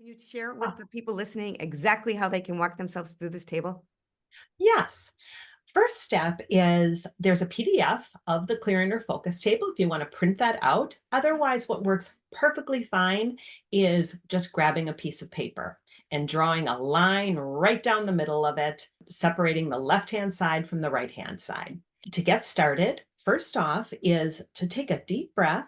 Can you share Uh, with the people listening exactly how they can walk themselves through this table? yes. First step is there's a PDF of the clear inner focus table if you want to print that out. Otherwise, what works perfectly fine is just grabbing a piece of paper and drawing a line right down the middle of it, separating the left hand side from the right hand side. To get started, first off, is to take a deep breath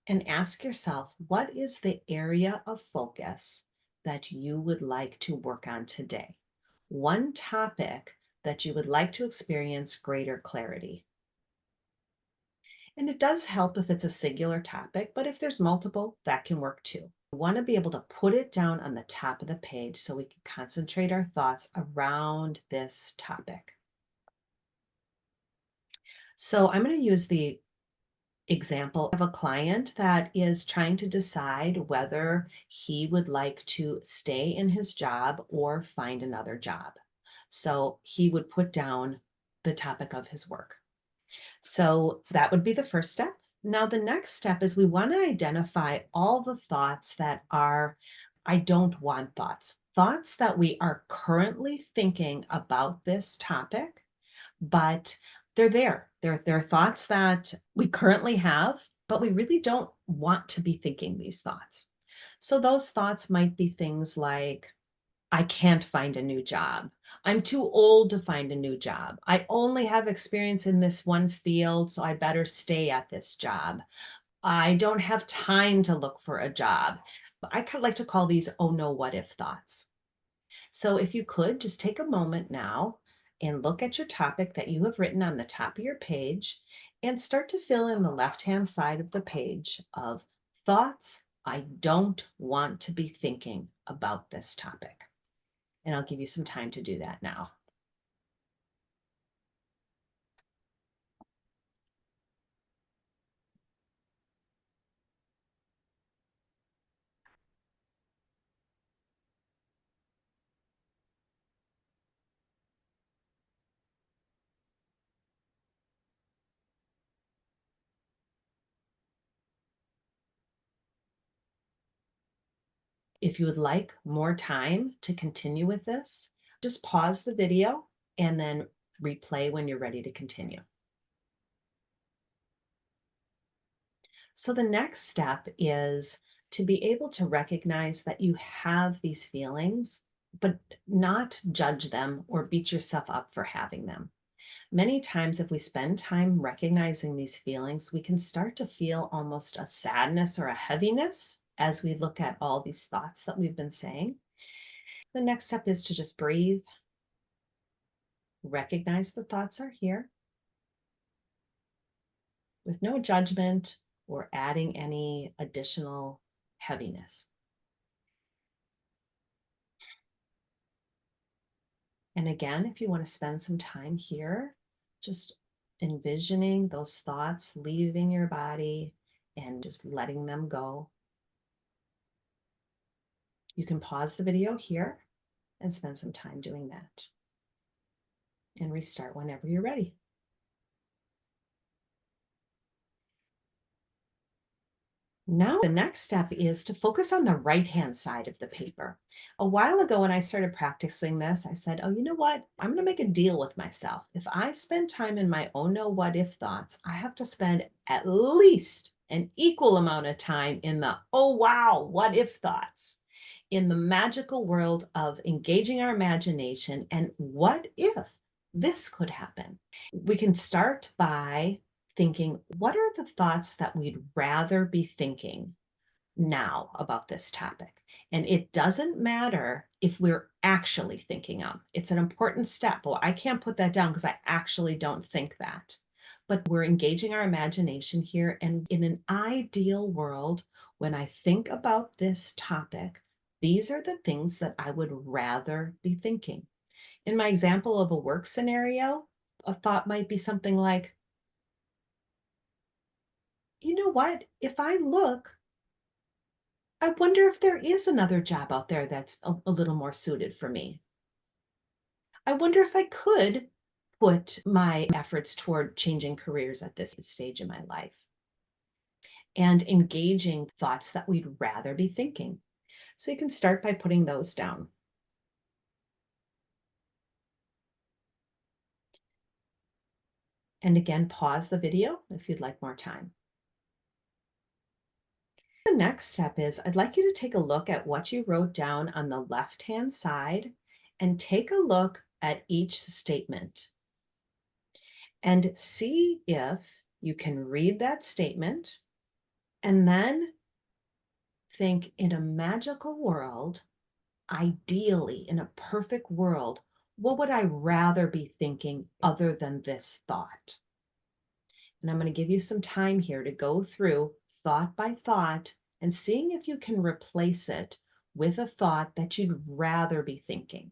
and ask yourself, what is the area of focus that you would like to work on today? One topic that you would like to experience greater clarity. And it does help if it's a singular topic, but if there's multiple, that can work too. We want to be able to put it down on the top of the page so we can concentrate our thoughts around this topic. So I'm going to use the example of a client that is trying to decide whether he would like to stay in his job or find another job. So he would put down the topic of his work. So that would be the first step. Now, the next step is we want to identify all the thoughts that are I don't want thoughts, thoughts that we are currently thinking about this topic, but they're there. They're thoughts that we currently have, but we really don't want to be thinking these thoughts. So those thoughts might be things like, I can't find a new job. I'm too old to find a new job. I only have experience in this one field, so I better stay at this job. I don't have time to look for a job. I kind of like to call these oh no, what if thoughts. So if you could just take a moment now and look at your topic that you have written on the top of your page and start to fill in the left-hand side of the page of thoughts I don't want to be thinking about this topic. And I'll give you some time to do that now. If you would like more time to continue with this, just pause the video and then replay when you're ready to continue. So the next step is to be able to recognize that you have these feelings, but not judge them or beat yourself up for having them. Many times, if we spend time recognizing these feelings, we can start to feel almost a sadness or a heaviness as we look at all these thoughts that we've been saying. The next step is to just breathe, recognize the thoughts are here with no judgment or adding any additional heaviness. And again, if you want to spend some time here, just envisioning those thoughts leaving your body and just letting them go. You can pause the video here and spend some time doing that and restart whenever you're ready. Now, the next step is to focus on the right-hand side of the paper. A while ago, when I started practicing this, I said, oh, you know what? I'm going to make a deal with myself. If I spend time in my oh no, what if thoughts, I have to spend at least an equal amount of time in the oh wow, what if thoughts, in the magical world of engaging our imagination and what if this could happen. We can start by thinking, what are the thoughts that we'd rather be thinking now about this topic? And it doesn't matter if we're actually thinking them. It's an important step. Well, I can't put that down because I actually don't think that. But we're engaging our imagination here. And in an ideal world, when I think about this topic, these are the things that I would rather be thinking. In my example of a work scenario, a thought might be something like, you know what? If I look, I wonder if there is another job out there that's a little more suited for me. I wonder if I could put my efforts toward changing careers at this stage in my life. and engaging thoughts that we'd rather be thinking. So you can start by putting those down. And again, pause the video if you'd like more time. The next step is I'd like you to take a look at what you wrote down on the left-hand side and take a look at each statement and see if you can read that statement and then think, in a magical world, ideally in a perfect world, what would I rather be thinking other than this thought? And I'm going to give you some time here to go through thought by thought and seeing if you can replace it with a thought that you'd rather be thinking.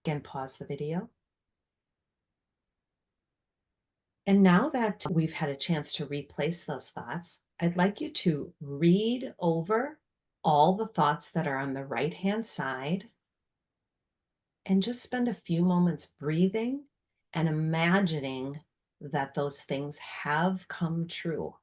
Again, pause the video. And now that we've had a chance to replace those thoughts, I'd like you to read over all the thoughts that are on the right-hand side and just spend a few moments breathing and imagining that those things have come true.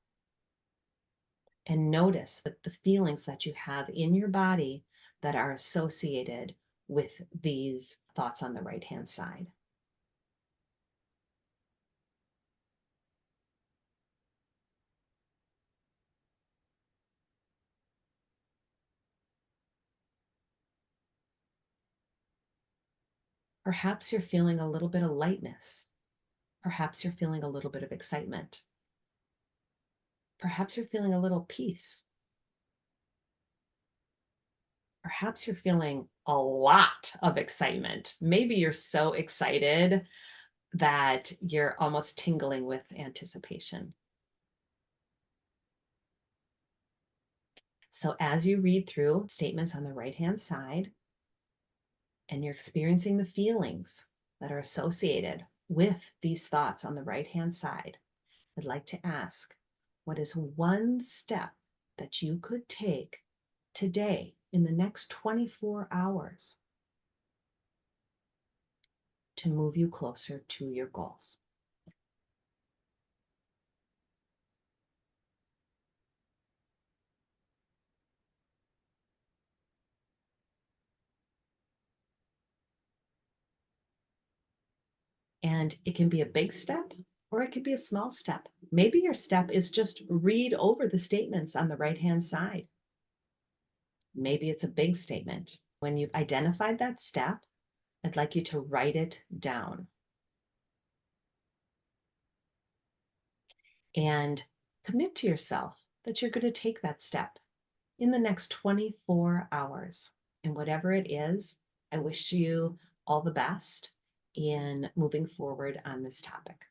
And notice that the feelings that you have in your body that are associated with these thoughts on the right-hand side. Perhaps you're feeling a little bit of lightness. Perhaps you're feeling a little bit of excitement. Perhaps you're feeling a little peace. Perhaps you're feeling a lot of excitement. Maybe you're so excited that you're almost tingling with anticipation. So as you read through statements on the right-hand side and you're experiencing the feelings that are associated with these thoughts on the right-hand side, I'd like to ask, what is one step that you could take today in the next 24 hours to move you closer to your goals? And it can be a big step or it could be a small step. Maybe your step is just read over the statements on the right-hand side. Maybe it's a big statement. When you've identified that step, I'd like you to write it down and commit to yourself that you're going to take that step in the next 24 hours. And whatever it is, I wish you all the best in moving forward on this topic.